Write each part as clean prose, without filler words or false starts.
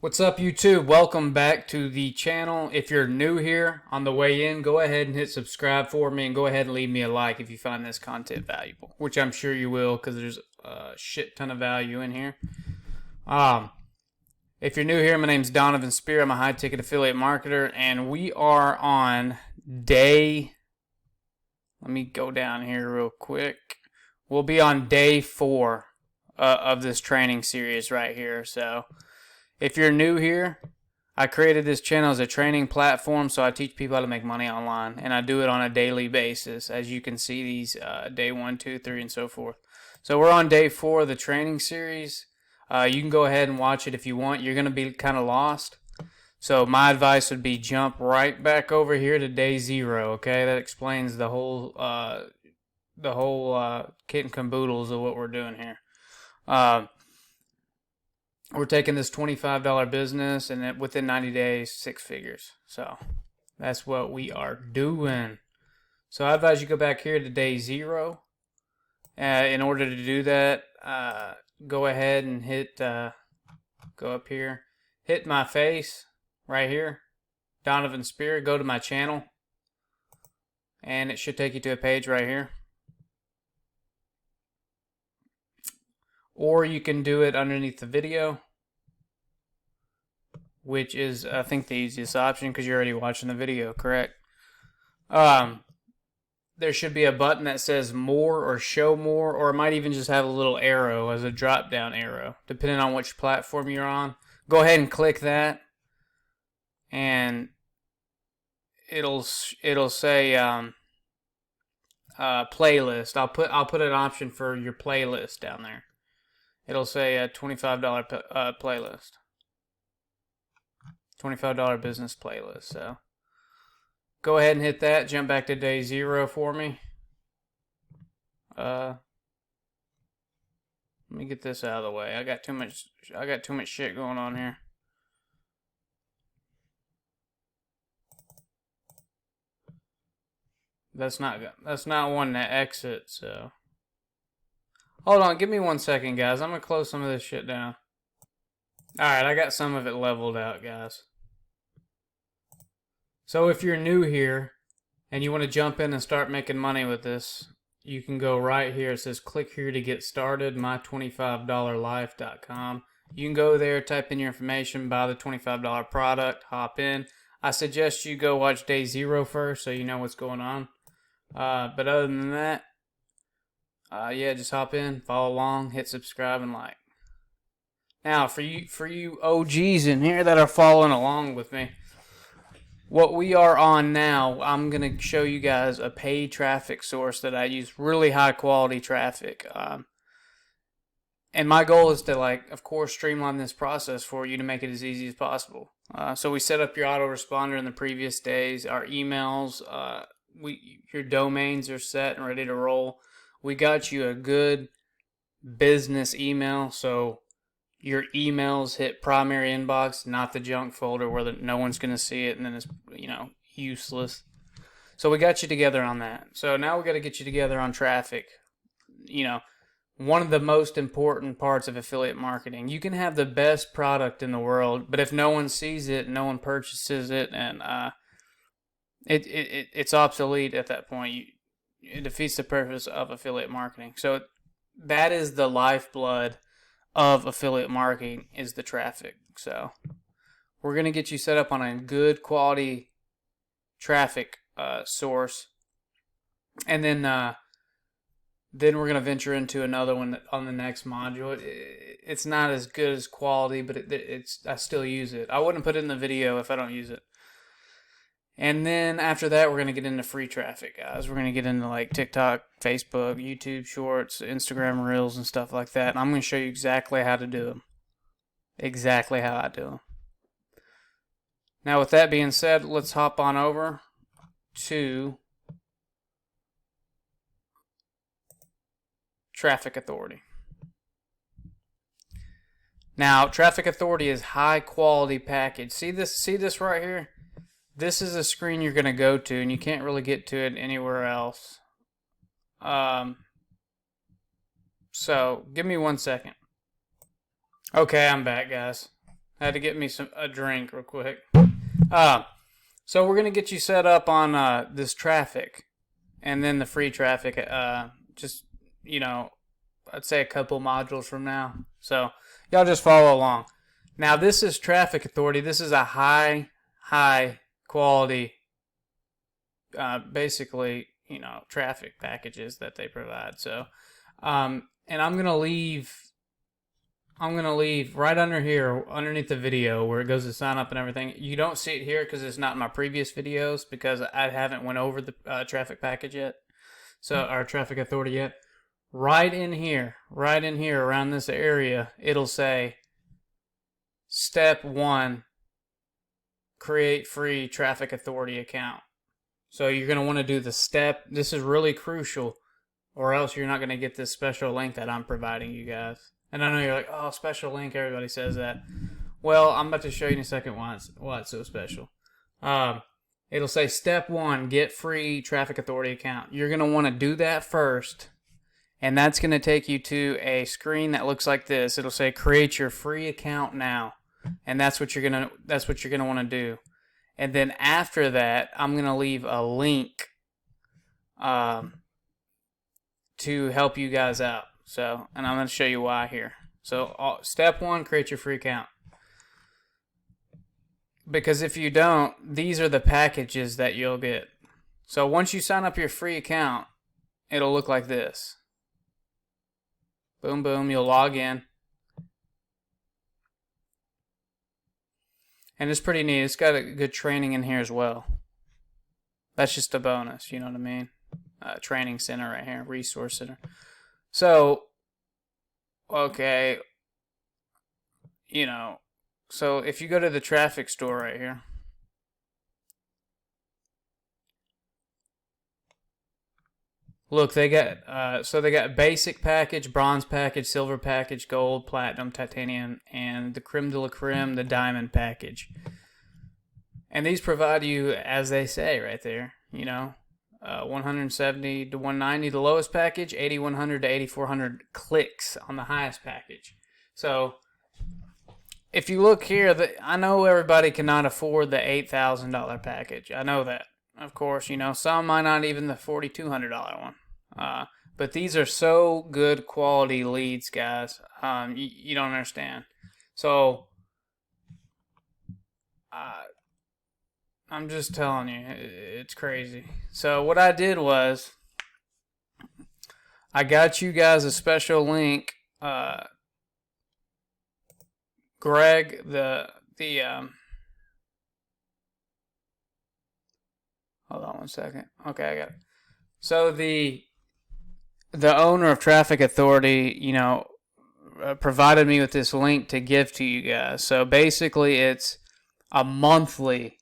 What's up, YouTube? Welcome back to the channel. If you're new here on the way in, go ahead and hit subscribe for me and go ahead and leave me a like if you find this content valuable, which I'm sure you will because there's a shit ton of value in here. If you're new here, my name's Donovan. I'm a high ticket affiliate marketer, and we are on day. Let me go down here real quick. We'll be on day 4 of this training series right here. So if you're new here, I created this channel as a training platform, so I teach people how to make money online, and I do it on a daily basis. As you can see, these day 1, 2, 3, and so forth. So we're on day 4 of the training series. You can go ahead and watch it if you want. You're going to be kind of lost. So my advice would be jump right back over here to day 0, okay? That explains the whole kit and caboodles of what we're doing here. We're taking this $25 business and within 90 days, 6 figures. So that's what we are doing. So I advise you go back here to day 0. In order to do that, go ahead and hit, go up here, hit my face right here, Donovan Spirit, go to my channel, and it should take you to a page right here. Or you can do it underneath the video, which is, I think, the easiest option because you're already watching the video, correct? There should be a button that says more or show more, or it might even just have a little arrow as a drop down arrow, depending on which platform you're on. Go ahead and click that, and it'll say playlist. I'll put an option for your playlist down there. It'll say a $25 playlist. $25 business playlist. So go ahead and hit that. Jump back to day 0 for me. Let me get this out of the way. I got too much shit going on here. That's not one to exit, so hold on, give me 1 second, guys. I'm gonna close some of this shit down. Alright, I got some of it leveled out, guys. So if you're new here and you want to jump in and start making money with this, you can go right here. It says click here to get started, my25dollarlife.com. You can go there, type in your information, buy the $25 product, hop in. I suggest you go watch day 0 first so you know what's going on. But other than that, yeah, just hop in, follow along, hit subscribe and like. Now, for you OGs in here that are following along with me, what we are on now, I'm going to show you guys a paid traffic source that I use, really high quality traffic. And my goal is to, of course, streamline this process for you to make it as easy as possible. So we set up your autoresponder in the previous days, our emails, your domains are set and ready to roll. We got you a good business email, so your emails hit primary inbox, not the junk folder where no one's going to see it and then it's, useless. So we got you together on that. So now we got to get you together on traffic. One of the most important parts of affiliate marketing. You can have the best product in the world, but if no one sees it, no one purchases it, and it's obsolete at that point. It defeats the purpose of affiliate marketing. So that is the lifeblood of affiliate marketing, is the traffic. So we're going to get you set up on a good quality traffic source, and then we're going to venture into another one on the next module. It's not as good as quality, but I still use it. I wouldn't put it in the video if I don't use it. And then after that, we're going to get into free traffic, guys. We're going to get into TikTok, Facebook, YouTube Shorts, Instagram Reels, and stuff like that. And I'm going to show you exactly how to do them. Exactly how I do them. Now, with that being said, let's hop on over to Traffic Authority. Now, Traffic Authority is high quality package. See this right here? This is a screen you're going to go to, and you can't really get to it anywhere else. So, give me 1 second. Okay, I'm back, guys. I had to get me a drink real quick. So we're gonna get you set up on this traffic, and then the free traffic. Just I'd say a couple modules from now. So y'all just follow along. Now this is Traffic Authority. This is a high quality, basically traffic packages that they provide. So, and I'm gonna leave right under here, underneath the video where it goes to sign up and everything. You don't see it here because it's not in my previous videos because I haven't went over the traffic package yet. So our Traffic Authority yet. Right in here around this area, it'll say Step 1, create free Traffic Authority account. So you're going to want to do the step. This is really crucial, or else you're not going to get this special link that I'm providing you guys. And I know you're like, oh, special link, everybody says that. Well, I'm about to show you in a second why it's so special. It'll say Step 1, get free Traffic Authority account. You're going to want to do that first. And that's going to take you to a screen that looks like this. It'll say create your free account now. And that's what you're going to want to do. And then after that, I'm going to leave a link to help you guys out. So, and I'm going to show you why here. So, Step 1, create your free account. Because if you don't, these are the packages that you'll get. So once you sign up your free account, it'll look like this. Boom, boom, you'll log in. And it's pretty neat. It's got a good training in here as well. That's just a bonus, you know what I mean? Training center right here, resource center. So, okay, so if you go to the traffic store right here, look, they got basic package, bronze package, silver package, gold, platinum, titanium, and the creme de la creme, the diamond package. And these provide you, as they say right there, 170 to 190, the lowest package, 8100 to 8400 clicks on the highest package. So if you look here, I know everybody cannot afford the $8,000 package. I know that. Of course, some might not even the $4,200 one. But these are so good quality leads, guys. You don't understand. So, I'm just telling you, it's crazy. So what I did was, I got you guys a special link. Greg, hold on one second. Okay, I got it. So the owner of Traffic Authority, provided me with this link to give to you guys. So basically, it's a monthly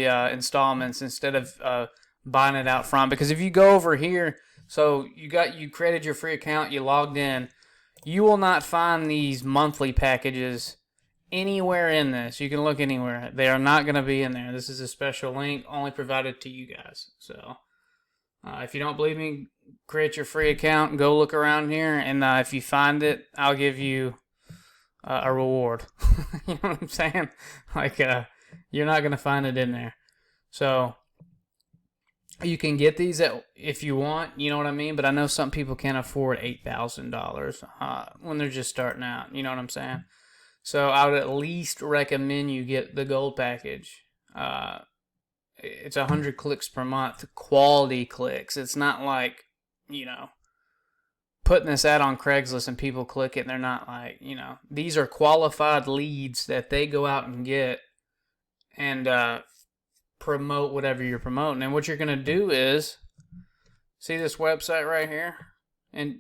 installments instead of buying it out front. Because if you go over here, so you created your free account, you logged in, you will not find these monthly packages anywhere in this. You can look anywhere. They are not going to be in there. This is a special link only provided to you guys. So if you don't believe me, create your free account and go look around here. And if you find it, I'll give you a reward. You know what I'm saying? Like, you're not going to find it in there. So you can get these if you want, you know what I mean? But I know some people can't afford $8,000 when they're just starting out. You know what I'm saying? So I would at least recommend you get the gold package. It's 100 clicks per month, quality clicks. It's not like, putting this ad on Craigslist and people click it and they're not like, these are qualified leads that they go out and get and promote whatever you're promoting. And what you're going to do is, see this website right here? And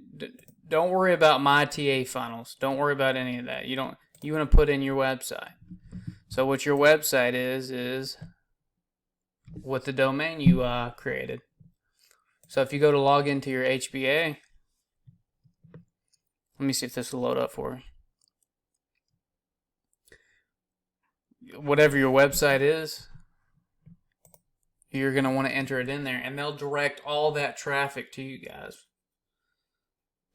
don't worry about my TA funnels. Don't worry about any of that. You want to put in your website. So what your website is what the domain you created. So if you go to log into your HBA, let me see if this will load up for you. Whatever your website is, you're going to want to enter it in there, and they'll direct all that traffic to you guys.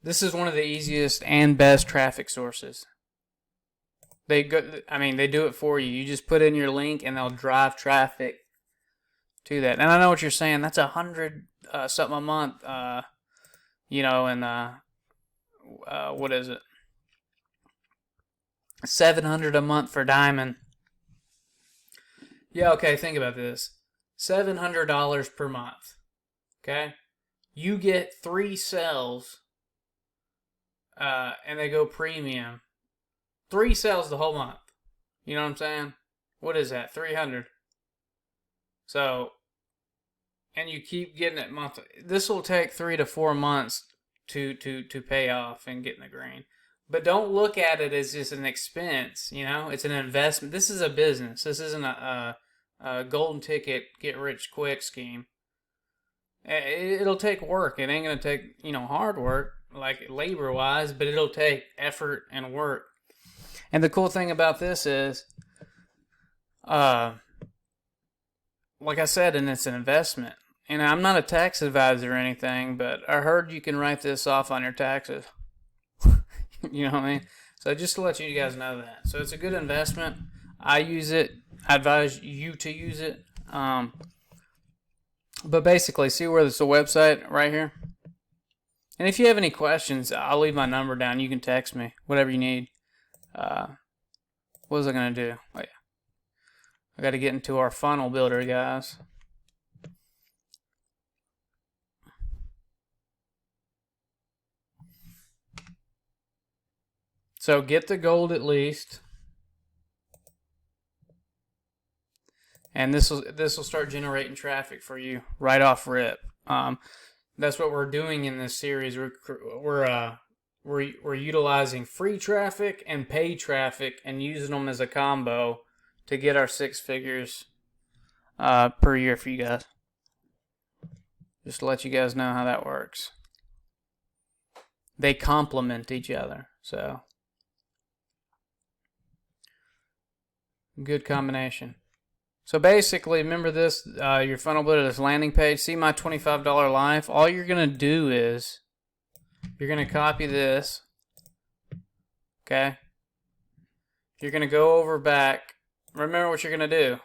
This is one of the easiest and best traffic sources. They go. I mean, they do it for you. You just put in your link, and they'll drive traffic to that. And I know what you're saying. That's $100 something a month. You know, and what is it? $700 a month for Diamond. Yeah, okay. Think about this. $700 per month. Okay, you get 3 sales, and they go premium. 3 sales the whole month. You know what I'm saying? What is that? 300. So, and you keep getting it monthly. This will take 3 to 4 months to pay off and get in the green. But don't look at it as just an expense. You know, it's an investment. This is a business. This isn't a golden ticket, get rich quick scheme. It'll take work. It ain't gonna take, you know, hard work like labor wise, but it'll take effort and work. And the cool thing about this is, like I said, and it's an investment. And I'm not a tax advisor or anything, but I heard you can write this off on your taxes. You know what I mean? So just to let you guys know that. So it's a good investment. I use it. I advise you to use it. But basically, see where there's a website right here? And if you have any questions, I'll leave my number down. You can text me, whatever you need. What was I going to do? Oh, yeah. I got to get into our funnel builder, guys. So get the gold at least. And this will start generating traffic for you right off rip. That's what we're doing in this series. We're utilizing free traffic and paid traffic and using them as a combo to get our 6 figures per year for you guys. Just to let you guys know how that works. They complement each other, so good combination. So basically, remember this, your funnel builder, this landing page. See my $25 live? All you're going to do is, you're going to copy this, okay? You're going to go over back. Remember what you're going to do.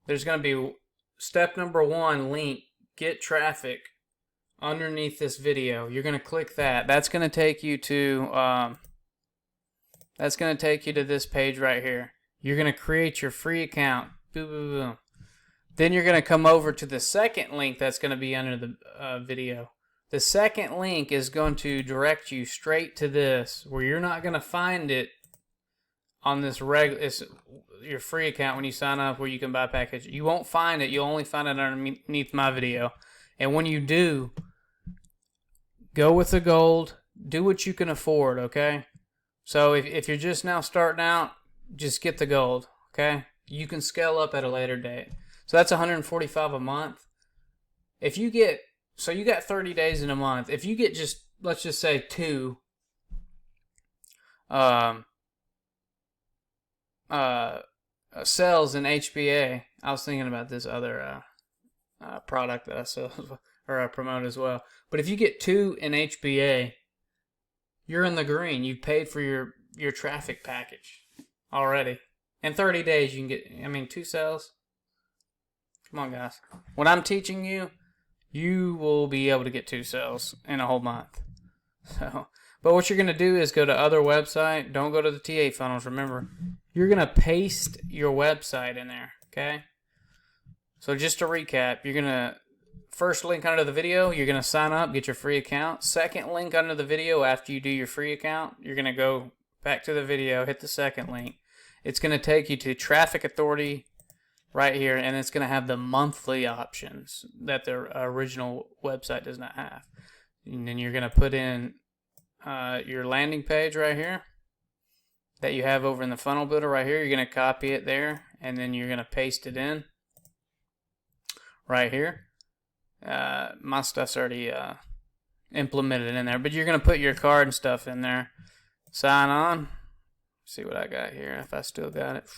There's going to be step number 1, link, get traffic underneath this video. You're going to click that. That's going to take you to, this page right here. You're going to create your free account. Boom, boom, boom. Then you're going to come over to the second link that's going to be under the video. The second link is going to direct you straight to this, where you're not going to find it on this your free account when you sign up where you can buy package. You won't find it. You'll only find it underneath my video. And when you do, go with the gold. Do what you can afford, okay? So if you're just now starting out, just get the gold, okay? You can scale up at a later date. So that's $145 a month. If you get, so you got 30 days in a month. If you get just, let's just say 2 sales in HBA. I was thinking about this other product that I sell or I promote as well. But if you get 2 in HBA, you're in the green. You've paid for your traffic package already. In 30 days, you can get, 2 sales. Come on, guys. What I'm teaching you, you will be able to get 2 sales in a whole month. So, but what you're going to do is go to other website. Don't go to the TA funnels. Remember, you're going to paste your website in there, okay? So just to recap, you're going to, first link under the video, you're going to sign up, get your free account. Second link under the video after you do your free account, you're going to go back to the video, hit the second link. It's going to take you to Traffic Authority right here, and it's going to have the monthly options that the original website does not have. And then you're going to put in your landing page right here that you have over in the funnel builder right here. You're going to copy it there, and then you're going to paste it in right here. My stuff's already implemented in there, but you're going to put your card and stuff in there. Sign on. See what I got here, if I still got it.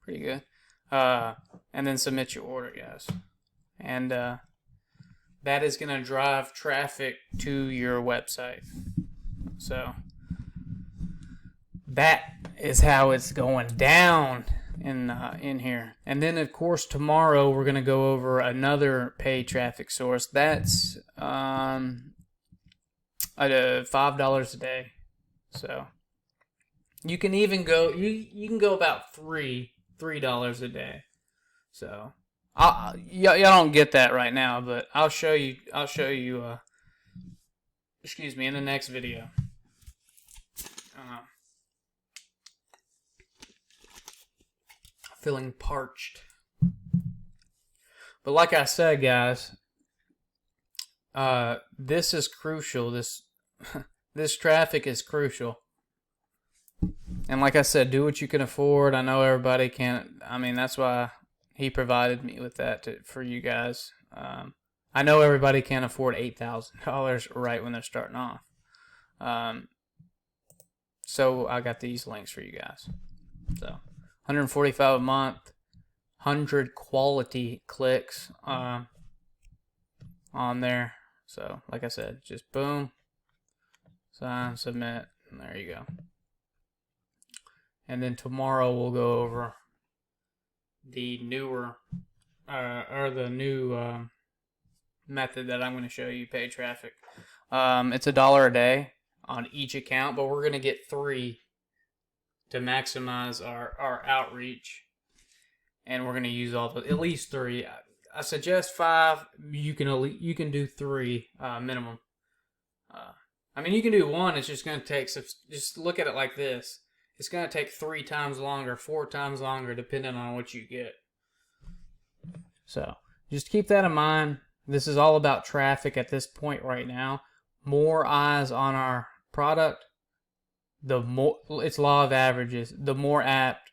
Pretty good. And then submit your order, guys. And that is going to drive traffic to your website. So that is how it's going down in here. And then of course tomorrow we're gonna go over another paid traffic source. That's at $5 a day. So you can even go you can go about $3 a day. So y'all don't get that right now, but I'll show you excuse me, in the next video. Feeling parched. But like I said, guys, this is crucial. This traffic is crucial. And like I said, do what you can afford. I know everybody can't. I mean, that's why he provided me with that for you guys. I know everybody can't afford $8,000 right when they're starting off. So I got these links for you guys. So $145 a month, 100 quality clicks on there. So like I said, just boom, sign, submit, and there you go. And then tomorrow we'll go over the newer or the new method that I'm going to show you, paid traffic. It's $1 a day on each account, but we're going to get 3 to maximize our outreach, and we're going to use at least 3. I suggest 5. You can do 3 minimum. I mean, you can do 1. It's just going to take. Just look at it like this. It's going to take 3 times longer, 4 times longer, depending on what you get. So just keep that in mind. This is all about traffic at this point right now. More eyes on our product, the more, it's law of averages, the more apt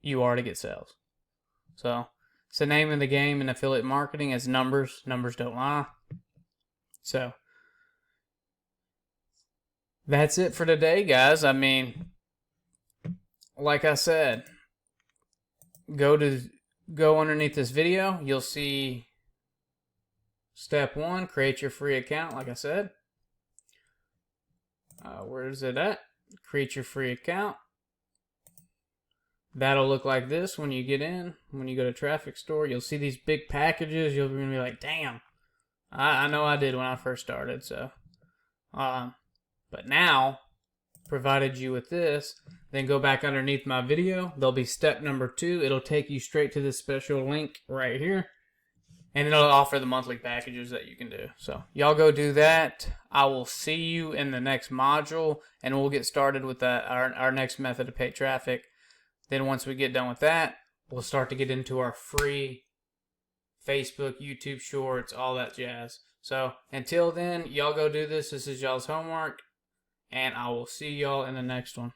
you are to get sales. So it's the name of the game in affiliate marketing is numbers. Numbers don't lie. So that's it for today, guys. I mean, like I said, go underneath this video. You'll see step 1, create your free account, like I said. Where is it at? Create your free account. That'll look like this when you get in. When you go to Traffic Store, you'll see these big packages. You'll be like, damn. I know I did when I first started. So, but now, provided you with this, then go back underneath my video. There'll be step number 2. It'll take you straight to this special link right here. And it'll offer the monthly packages that you can do. So y'all go do that. I will see you in the next module, and we'll get started with our next method of paid traffic. Then once we get done with that, we'll start to get into our free Facebook, YouTube Shorts, all that jazz. So until then, y'all go do this. This is y'all's homework, and I will see y'all in the next one.